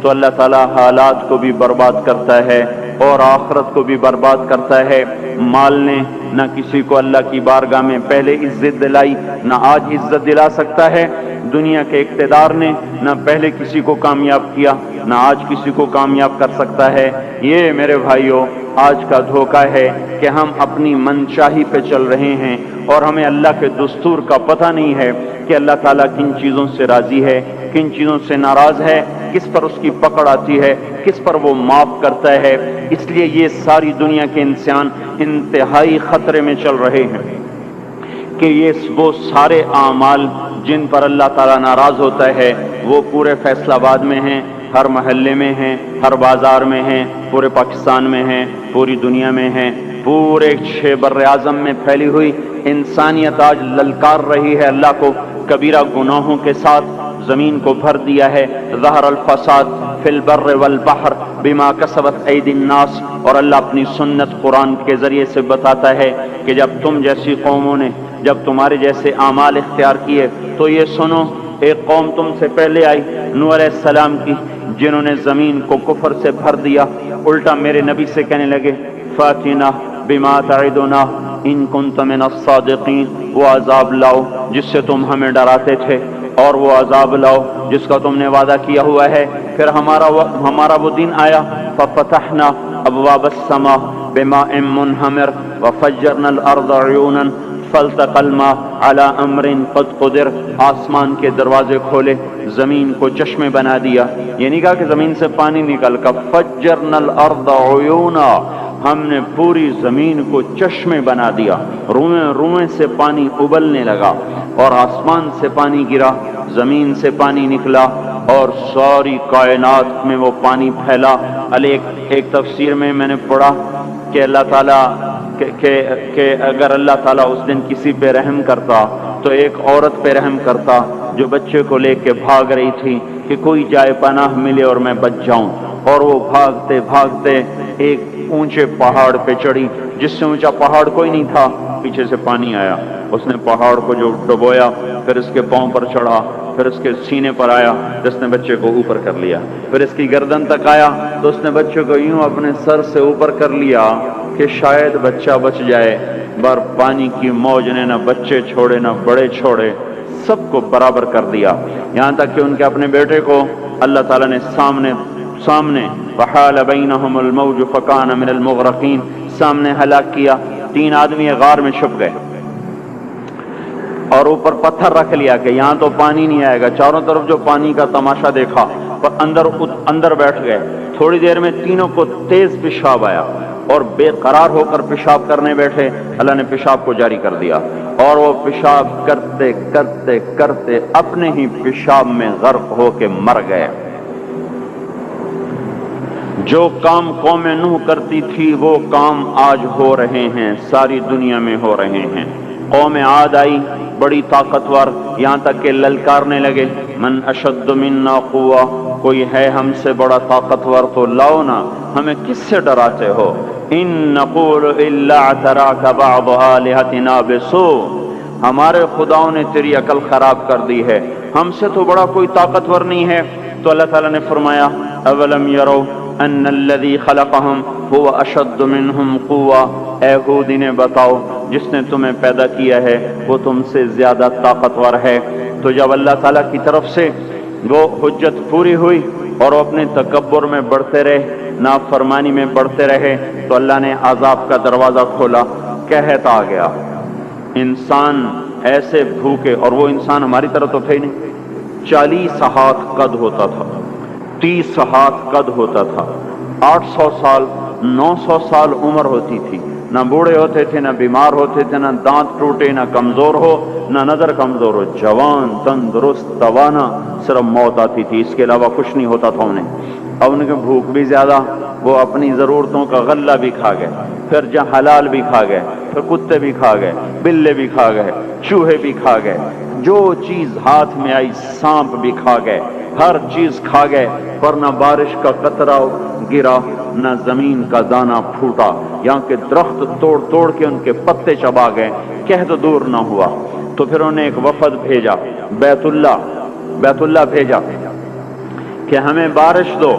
تو اللہ تعالیٰ حالات کو بھی برباد کرتا ہے اور آخرت کو بھی برباد کرتا ہے۔ مال نے نہ کسی کو اللہ کی بارگاہ میں پہلے عزت دلائی، نہ آج عزت دلا سکتا ہے۔ دنیا کے اقتدار نے نہ پہلے کسی کو کامیاب کیا، نہ آج کسی کو کامیاب کر سکتا ہے۔ یہ میرے بھائیوں آج کا دھوکہ ہے کہ ہم اپنی منشاہی پہ چل رہے ہیں اور ہمیں اللہ کے دستور کا پتہ نہیں ہے کہ اللہ تعالیٰ کن چیزوں سے راضی ہے، کن چیزوں سے ناراض ہے، کس پر اس کی پکڑ آتی ہے، کس پر وہ معاف کرتا ہے۔ اس لیے یہ ساری دنیا کے انسان انتہائی خطرے میں چل رہے ہیں کہ یہ وہ سارے اعمال جن پر اللہ تعالیٰ ناراض ہوتا ہے وہ پورے فیصل آباد میں ہیں، ہر محلے میں ہیں، ہر بازار میں ہیں، پورے پاکستان میں ہیں، پوری دنیا میں ہیں، پورے 6 بر اعظم میں پھیلی ہوئی انسانیت آج للکار رہی ہے اللہ کو۔ کبیرہ گناہوں کے ساتھ زمین کو بھر دیا ہے۔ ظہر الفساد فی البر والبحر بما کسبت ایدی الناس، اور اللہ اپنی سنت قرآن کے ذریعے سے بتاتا ہے کہ جب تم جیسی قوموں نے جب تمہارے جیسے اعمال اختیار کیے تو یہ سنو، ایک قوم تم سے پہلے آئی نوح علیہ السلام کی، جنہوں نے زمین کو کفر سے بھر دیا، الٹا میرے نبی سے کہنے لگے فاتنا بما تعدنا ان کنت من الصادقین، وہ عذاب لاؤ جس سے تم ہمیں ڈراتے تھے، اور وہ عذاب لاؤ جس کا تم نے وعدہ کیا ہوا ہے۔ پھر ہمارا وہ دن آیا، ففتحنا ابواب السماء بماء منہمر وفجرنا الارض عیونا فالتقى الماء على امر قد قدر، آسمان کے دروازے کھولے، زمین کو چشمے بنا دیا۔ یہ نہیں کہا کہ زمین سے پانی نکل کر، فجرنا الارض عیونا، ہم نے پوری زمین کو چشمے بنا دیا، روئیں روئیں سے پانی ابلنے لگا، اور آسمان سے پانی گرا، زمین سے پانی نکلا، اور ساری کائنات میں وہ پانی پھیلا۔ ایک تفسیر میں نے پڑھا کہ اللہ تعالیٰ کہ اگر اللہ تعالیٰ اس دن کسی پہ رحم کرتا تو ایک عورت پہ رحم کرتا جو بچے کو لے کے بھاگ رہی تھی کہ کوئی جائے پناہ ملے اور میں بچ جاؤں، اور وہ بھاگتے بھاگتے ایک اونچے پہاڑ پہ چڑھی، جس سے اونچا پہاڑ کوئی نہیں تھا، پیچھے سے پانی آیا، اس نے پہاڑ کو جو ڈبویا، پھر اس کے پاؤں پر چڑھا، پھر اس کے سینے پر آیا، جس نے بچے کو اوپر کر لیا، پھر اس کی گردن تک آیا تو اس نے بچے کو یوں اپنے سر سے اوپر کر لیا کہ شاید بچہ بچ جائے، بر پانی کی موج نے نہ بچے چھوڑے نہ بڑے چھوڑے، سب کو برابر کر دیا، یہاں تک کہ ان کے اپنے بیٹے کو اللہ تعالیٰ نے سامنے وحال بینہم الموج فکان من المغرقین، سامنے ہلاک کیا۔ 3 آدمی غار میں چھپ گئے اور اوپر پتھر رکھ لیا کہ یہاں تو پانی نہیں آئے گا، چاروں طرف جو پانی کا تماشا دیکھا، پر اندر بیٹھ گئے۔ تھوڑی دیر میں تینوں کو تیز پیشاب آیا اور بے قرار ہو کر پیشاب کرنے بیٹھے، اللہ نے پیشاب کو جاری کر دیا، اور وہ پیشاب کرتے کرتے کرتے اپنے ہی پیشاب میں غرق ہو کے مر گئے۔ جو کام قوم نوح کرتی تھی وہ کام آج ہو رہے ہیں، ساری دنیا میں ہو رہے ہیں۔ قوم عاد آئی، بڑی طاقتور، یہاں تک کہ للکارنے لگے من اشد منا قوہ، کوئی ہے ہم سے بڑا طاقتور تو لاؤ نا، ہمیں کس سے ڈراتے ہو؟ ان نقول الا اعتراک بعض آلہتنا بسوء، ہمارے خداؤں نے تیری عقل خراب کر دی ہے، ہم سے تو بڑا کوئی طاقتور نہیں ہے۔ تو اللہ تعالیٰ نے فرمایا اولم یروا ان الذی خلقہم هو اشد منہم قوہ، اے ہود انہیں بتاؤ جس نے تمہیں پیدا کیا ہے وہ تم سے زیادہ طاقتور ہے۔ تو جب اللہ تعالیٰ کی طرف سے وہ حجت پوری ہوئی اور وہ اپنے تکبر میں بڑھتے رہے، نافرمانی میں بڑھتے رہے، تو اللہ نے عذاب کا دروازہ کھولا، قحط آ گیا، انسان ایسے بھوکے، اور وہ انسان ہماری طرح تو تھے نہیں، 40 ہاتھ قد ہوتا تھا، 30 ہاتھ قد ہوتا تھا، 800 سال 900 سال عمر ہوتی تھی، نہ بوڑھے ہوتے تھے، نہ بیمار ہوتے تھے، نہ دانت ٹوٹے، نہ کمزور ہو، نہ نظر کمزور ہو، جوان تندرست توانا، صرف موت آتی تھی، اس کے علاوہ کچھ نہیں ہوتا تھا انہیں۔ اب ان کے بھوک بھی زیادہ، وہ اپنی ضرورتوں کا غلہ بھی کھا گئے، پھر جہاں حلال بھی کھا گئے، پھر کتے بھی کھا گئے، بلے بھی کھا گئے، چوہے بھی کھا گئے، جو چیز ہاتھ میں آئی سانپ بھی کھا گئے، ہر چیز کھا گئے، پر نہ بارش کا قطرہ گرا، نہ زمین کا دانہ پھوٹا، یہاں کے درخت توڑ توڑ کے ان کے پتے چبا گئے، قحط دور نہ ہوا۔ تو پھر انہیں ایک وفد بھیجا، بیت اللہ بھیجا کہ ہمیں بارش دو.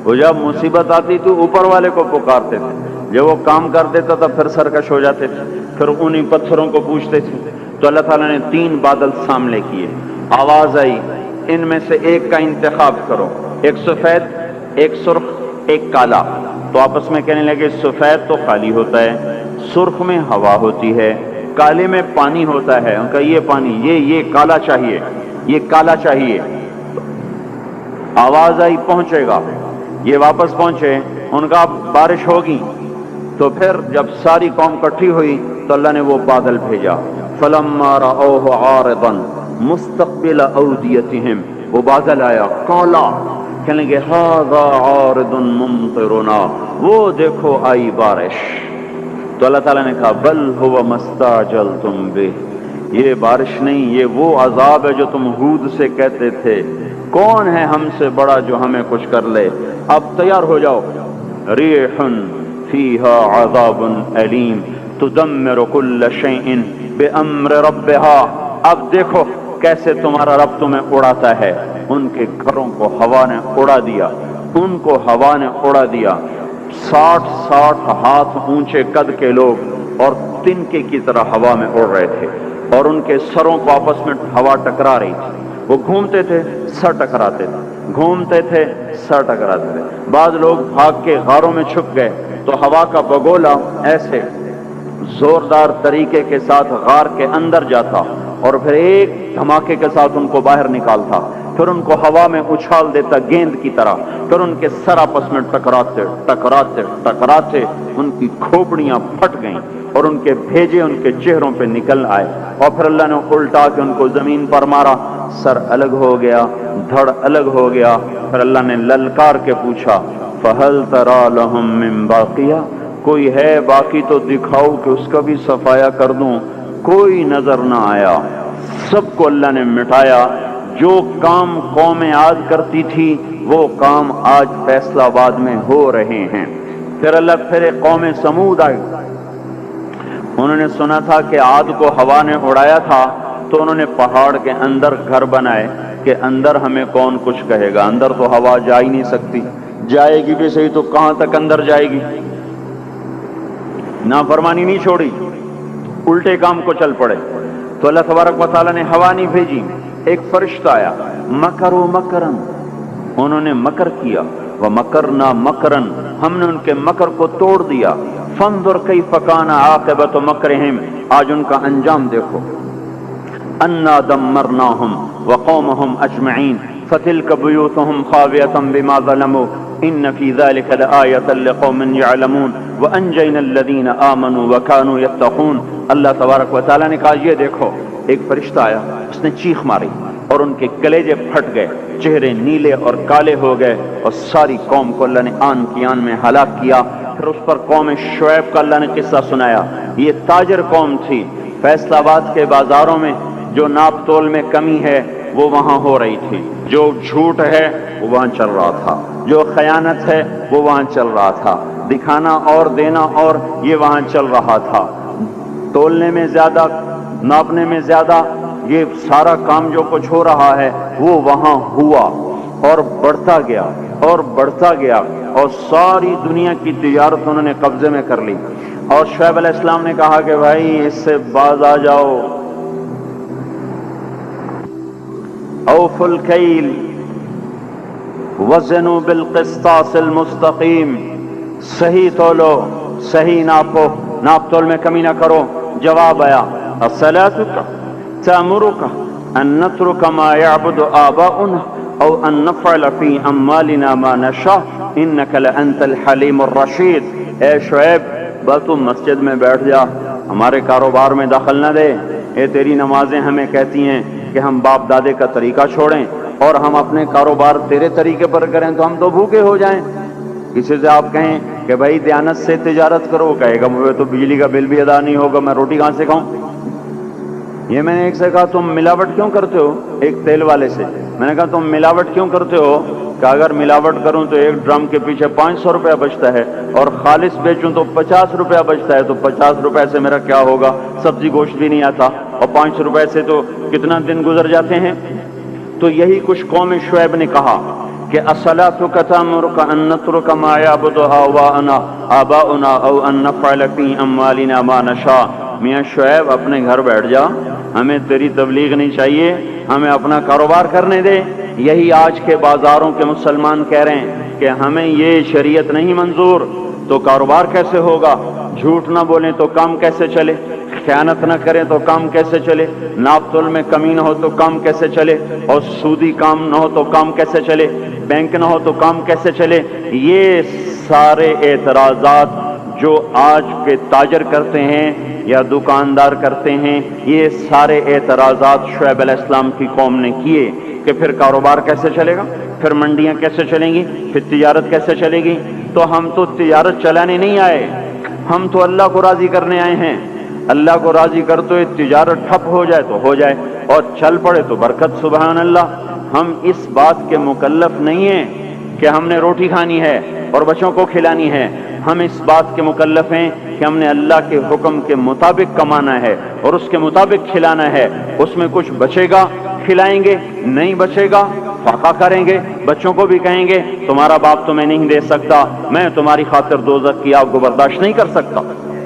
وہ جب مصیبت آتی تو اوپر والے کو پکارتے تھے، جب وہ کام کر دیتا تھا پھر سرکش ہو جاتے تھے، پھر انہی پتھروں کو پوچھتے تھے. تو اللہ تعالیٰ نے 3 بادل سامنے کیے. آواز آئی ان میں سے ایک کا انتخاب کرو، ایک سفید، ایک سرخ، ایک کالا. تو آپس میں کہنے لگے سفید تو خالی ہوتا ہے، سرخ میں ہوا ہوتی ہے، کالے میں پانی ہوتا ہے. ان کا یہ پانی، یہ کالا چاہیے، یہ کالا چاہیے. آواز آئی پہنچے گا، یہ واپس پہنچے، ان کا بارش ہوگی. تو پھر جب ساری قوم اکٹھی ہوئی تو اللہ نے وہ بادل بھیجا. فلما رأوه عارضا مستقبل اودیتہم، وہ بادل آیا کالا، کہنے لگے ھذا عارض ممطرنا، وہ دیکھو آئی بارش. تو اللہ تعالیٰ نے کہا بل هو ما استعجلتم بہ، یہ بارش نہیں، یہ وہ عذاب ہے جو تم ہود سے کہتے تھے. کون ہے ہم سے بڑا جو ہمیں کچھ کر لے؟ اب تیار ہو جاؤ. ریح فیہا عذاب علیم تدمر کل شیء بامر ربها. اب دیکھو کیسے تمہارا رب تمہیں اڑاتا ہے. ان کے گھروں کو ہوا نے اڑا دیا، ان کو ہوا نے اڑا دیا. 60 ہاتھ اونچے قد کے لوگ اور تنکے کی طرح ہوا میں اڑ رہے تھے، اور ان کے سروں کو آپس میں ہوا ٹکرا رہی تھی. وہ گھومتے تھے سر ٹکراتے تھے، گھومتے تھے سر ٹکراتے تھے. بعض لوگ بھاگ کے غاروں میں چھپ گئے تو ہوا کا بگولا ایسے زوردار طریقے کے ساتھ غار کے اندر جاتا اور پھر ایک دھماکے کے ساتھ ان کو باہر نکالتا، پھر ان کو ہوا میں اچھال دیتا گیند کی طرح، پھر ان کے سر آپس میں ٹکراتے ٹکراتے ٹکراتے ان کی کھوپڑیاں پھٹ گئیں اور ان کے بھیجے ان کے چہروں پہ نکل آئے. اور پھر اللہ نے الٹا کے ان کو زمین پر مارا، سر الگ ہو گیا، دھڑ الگ ہو گیا. پھر اللہ نے للکار کے پوچھا فہل تری لہم من باقیہ، کوئی ہے باقی تو دکھاؤ کہ اس کا بھی صفایا کر دوں. کوئی نظر نہ آیا، سب کو اللہ نے مٹایا. جو کام قوم عاد کرتی تھی وہ کام آج فیصلہ آباد میں ہو رہے ہیں. پھر ایک قوم سمود آئی. انہوں نے سنا تھا کہ عاد کو ہوا نے اڑایا تھا، تو انہوں نے پہاڑ کے اندر گھر بنائے کہ اندر ہمیں کون کچھ کہے گا، اندر تو ہوا جا ہی نہیں سکتی، جائے گی بھی صحیح تو کہاں تک اندر جائے گی. نافرمانی نہیں چھوڑی، الٹے کام کو چل پڑے. تو اللہ تبارک و تعالیٰ نے ہوا نہیں بھیجی، ایک فرشتہ آیا. مکروا مکرن، انہوں نے مکر کیا. ومکرنا مکرن، ہم نے ان کے مکر کو توڑ دیا. فانظر کیف کان عاقبۃ مکرہم، آج ان کا انجام دیکھو. انا دمرناہم وقومہم اجمعین فتلک بیوتہم خاویۃ بما ظلموا ان فی ذلک لآیۃ لقوم یعلمون وانجینا الذین آمنوا وکانوا یتقون. اللہ تبارک و تعالیٰ نے کہا یہ دیکھو، ایک فرشتہ آیا، اس نے چیخ ماری اور ان کے کلیجے پھٹ گئے، چہرے نیلے اور کالے ہو گئے، اور ساری قوم کو اللہ نے آن کی آن میں ہلاک کیا. پھر اس پر قوم شعیب کا اللہ نے قصہ سنایا. یہ تاجر قوم تھی، فیصل آباد کے بازاروں میں جو ناپ تول میں کمی ہے وہ وہاں ہو رہی تھی، جو جھوٹ ہے وہ وہاں چل رہا تھا، جو خیانت ہے وہ وہاں چل رہا تھا، دکھانا اور دینا اور یہ وہاں چل رہا تھا. تولنے میں زیادہ، ناپنے میں زیادہ، یہ سارا کام جو کچھ ہو رہا ہے وہ وہاں ہوا اور بڑھتا گیا اور بڑھتا گیا، اور ساری دنیا کی تجارت انہوں نے قبضے میں کر لی. اور شعیب علیہ السلام نے کہا کہ بھائی اس سے باز آ جاؤ. اوفوا الکیل وزنوا بالقسطاس المستقیم، صحیح تولو، صحیح ناپو، ناپ تول میں کمی نہ کرو. جواب آیا الصلاۃ تأمرک ان نترک ما یعبد آباؤنا او ان نفعل فی اموالنا ما نشاء انک لانت الحلیم الرشید. اے شعیب بس تم مسجد میں بیٹھ جا، ہمارے کاروبار میں دخل نہ دے. اے تیری نمازیں ہمیں کہتی ہیں کہ ہم باپ دادے کا طریقہ چھوڑیں اور ہم اپنے کاروبار تیرے طریقے پر کریں تو ہم تو بھوکے ہو جائیں. کسی سے آپ کہیں کہ بھائی دیانت سے تجارت کرو، کہے گا مجھے تو بجلی کا بل بھی ادا نہیں ہوگا، میں روٹی کہاں سے کھاؤں. یہ میں نے ایک سے کہا تم ملاوٹ کیوں کرتے ہو، ایک تیل والے سے میں نے کہا تم ملاوٹ کیوں کرتے ہو، کہ اگر ملاوٹ کروں تو ایک ڈرم کے پیچھے 500 روپیہ بچتا ہے اور خالص بیچوں تو 50 روپیہ بچتا ہے، تو 50 روپے سے میرا کیا ہوگا، سبزی گوشت بھی نہیں آتا، اور 5 روپے سے تو کتنا دن گزر جاتے ہیں. تو یہی کچھ قوم شعیب نے کہا کہ الصلاۃ تأمرک ان نترک ما یعبد آباؤنا او ان نفعل فی اموالنا ما نشاء۔ میاں شعیب اپنے گھر بیٹھ جا، ہمیں تیری تبلیغ نہیں چاہیے، ہمیں اپنا کاروبار کرنے دے۔ یہی آج کے بازاروں کے مسلمان کہہ رہے ہیں کہ ہمیں یہ شریعت نہیں منظور، تو کاروبار کیسے ہوگا؟ جھوٹ نہ بولیں تو کام کیسے چلے؟ خیانت نہ کریں تو کام کیسے چلے؟ ناپ تول میں کمی نہ ہو تو کام کیسے چلے؟ اور سودی کام نہ ہو تو کام کیسے چلے؟ بینک نہ ہو تو کام کیسے چلے؟ یہ سارے اعتراضات جو آج کے تاجر کرتے ہیں یا دکاندار کرتے ہیں، یہ سارے اعتراضات شعیب علیہ السلام کی قوم نے کیے کہ پھر کاروبار کیسے چلے گا، پھر منڈیاں کیسے چلیں گی، پھر تجارت کیسے چلے گی؟ تو ہم تو تجارت چلانے نہیں آئے، ہم تو اللہ کو راضی کرنے آئے ہیں۔ اللہ کو راضی کر تو یہ تجارت ٹھپ ہو جائے تو ہو جائے، اور چل پڑے تو برکت، سبحان اللہ۔ ہم اس بات کے مکلف نہیں ہیں کہ ہم نے روٹی کھانی ہے اور بچوں کو کھلانی ہے، ہم اس بات کے مکلف ہیں کہ ہم نے اللہ کے حکم کے مطابق کمانا ہے اور اس کے مطابق کھلانا ہے۔ اس میں کچھ بچے گا کھلائیں گے، نہیں بچے گا فاقہ کریں گے، بچوں کو بھی کہیں گے تمہارا باپ تمہیں نہیں دے سکتا، میں تمہاری خاطر دوزخ کی آگ کو برداشت نہیں کر سکتا۔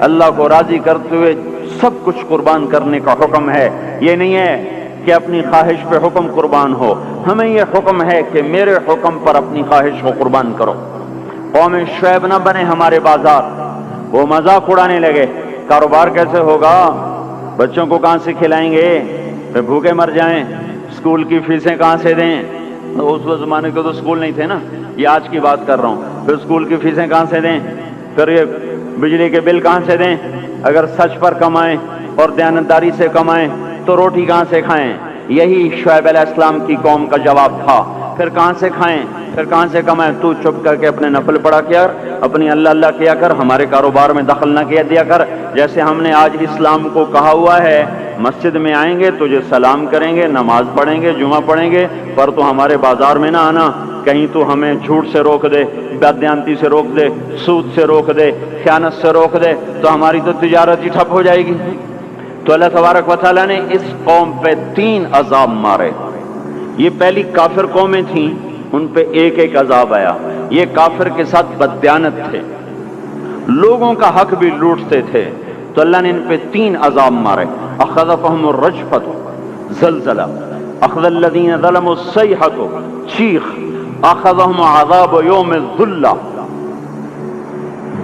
اللہ کو راضی کرتے ہوئے سب کچھ قربان کرنے کا حکم ہے، یہ نہیں ہے کہ اپنی خواہش پہ حکم قربان ہو، ہمیں یہ حکم ہے کہ میرے حکم پر اپنی خواہش کو قربان کرو۔ قوم شعیب نہ بنے ہمارے بازار، وہ مذاق اڑانے لگے، کاروبار کیسے ہوگا، بچوں کو کہاں سے کھلائیں گے، پھر بھوکے مر جائیں، اسکول کی فیسیں کہاں سے دیں؟ اس زمانے کے تو اسکول نہیں تھے نا، یہ آج کی بات کر رہا ہوں، پھر اسکول کی فیسیں کہاں سے دیں، پھر یہ بجلی کے بل کہاں سے دیں؟ اگر سچ پر کمائیں اور دیانتداری سے کمائیں تو روٹی کہاں سے کھائیں؟ یہی شعیب علیہ السلام کی قوم کا جواب تھا۔ پھر کہاں سے کھائیں، پھر کہاں سے کمائیں؟ تو چپ کر کے اپنے نفل پڑھا کیا کر، اپنی اللہ اللہ کیا کر، ہمارے کاروبار میں دخل نہ کیا دیا کر۔ جیسے ہم نے آج اسلام کو کہا ہوا ہے، مسجد میں آئیں گے تجھے سلام کریں گے، نماز پڑھیں گے، جمعہ پڑھیں گے، پر تو ہمارے بازار میں نہ آنا، کہیں تو ہمیں جھوٹ سے روک دے، بددیانتی سے روک دے، سود سے روک دے، خیانت سے روک دے، تو ہماری تو تجارت ہی ٹھپ ہو جائے گی۔ تو اللہ تبارک و تعالیٰ نے اس قوم پہ 3 عذاب مارے۔ یہ پہلی کافر قومیں تھیں، ان پہ ایک ایک عذاب آیا۔ یہ کافر کے ساتھ بددیانت تھے، لوگوں کا حق بھی لوٹتے تھے، تو اللہ نے ان پہ 3 عذاب مارے۔ اخذفہم الرجفۃ، زلزلہ، اخذ الذین ظلموا الصیحۃ، چیخ، اخذہم عذاب یوم الذلہ،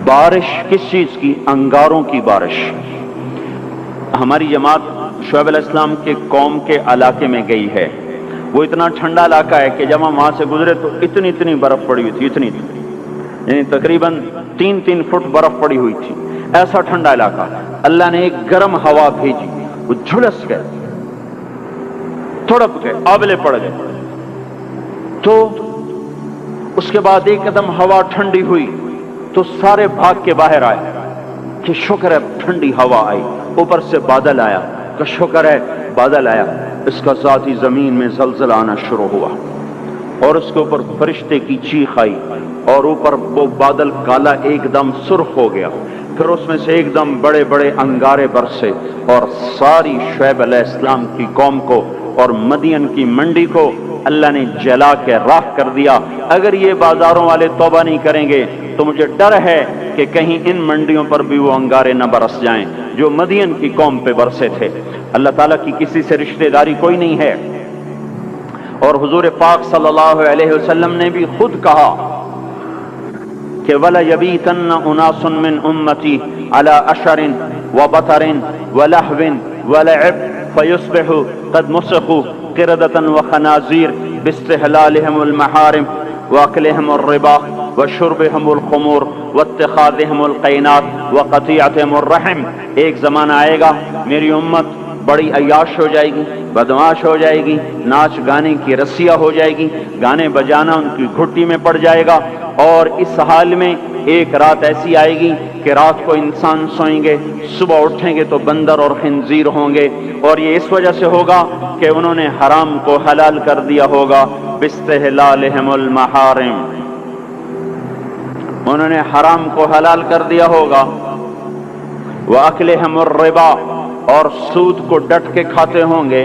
بارش کس چیز کی؟ انگاروں کی بارش۔ ہماری جماعت شعیب علیہ السلام کے قوم کے علاقے میں گئی ہے، وہ اتنا ٹھنڈا علاقہ ہے کہ جب ہم وہاں سے گزرے تو اتنی برف پڑی ہوئی تھی، اتنی یعنی تقریباً 3 فٹ برف پڑی ہوئی تھی، ایسا ٹھنڈا علاقہ۔ اللہ نے ایک گرم ہوا بھیجی، وہ جھلس گئے، تڑپ گئے، آبلے پڑ گئے۔ تو اس کے بعد ایک قدم ہوا ٹھنڈی ہوئی تو سارے بھاگ کے باہر آئے کہ شکر ہے ٹھنڈی ہوا آئی، اوپر سے بادل آیا کہ شکر ہے بادل آیا۔ اس کا ساتھ ہی زمین میں زلزلہ آنا شروع ہوا اور اس کے اوپر فرشتے کی چیخ آئی اور اوپر وہ بادل کالا ایک دم سرخ ہو گیا، پھر اس میں سے ایک دم بڑے بڑے انگارے برسے اور ساری شعیب علیہ السلام کی قوم کو اور مدین کی منڈی کو اللہ نے جلا کے راکھ کر دیا۔ اگر یہ بازاروں والے توبہ نہیں کریں گے تو مجھے ڈر ہے کہ کہیں ان منڈیوں پر بھی وہ انگارے نہ برس جائیں جو مدین کی قوم پہ برسے تھے۔ اللہ تعالیٰ کی کسی سے رشتہ داری کوئی نہیں ہے، اور حضور پاک صلی اللہ علیہ وسلم نے بھی خود کہا کہ وَلَا يَبِيتَنَّ أُنَاسٌ مِّنْ أُمَّتِي عَلَىٰ أَشَرٍ وَبَطَرٍ وَلَحْوٍ وَلَعِبٍ فَيُصْبِحُوا قَدْ مُسِخُوا قِرَدَةً وَخَنَازِيرَ بِاسْتِحْلَالِهِمُ الْمَحَارِمَ وَأَكْلِهِمُ الرِّبَا وَشُرْبِهِمُ الْخُمُورَ وَاتِّخَاذِهِمُ الْقَيْنَاتِ وَقَطِيعَتِهِمُ الرَّحِمِ۔ ایک زمانہ آئے گا میری امت بڑی عیاش ہو جائے گی، بدمعاش ہو جائے گی، ناچ گانے کی رسیا ہو جائے گی، گانے بجانا ان کی گھٹی میں پڑ جائے گا، اور اس حال میں ایک رات ایسی آئے گی کہ رات کو انسان سوئیں گے، صبح اٹھیں گے تو بندر اور خنزیر ہوں گے، اور یہ اس وجہ سے ہوگا کہ انہوں نے حرام کو حلال کر دیا ہوگا، باستحلالہم المحارم، انہوں نے حرام کو حلال کر دیا ہوگا، وَأَكْلِهِمُ الرِّبَا، اور سود کو ڈٹ کے کھاتے ہوں گے،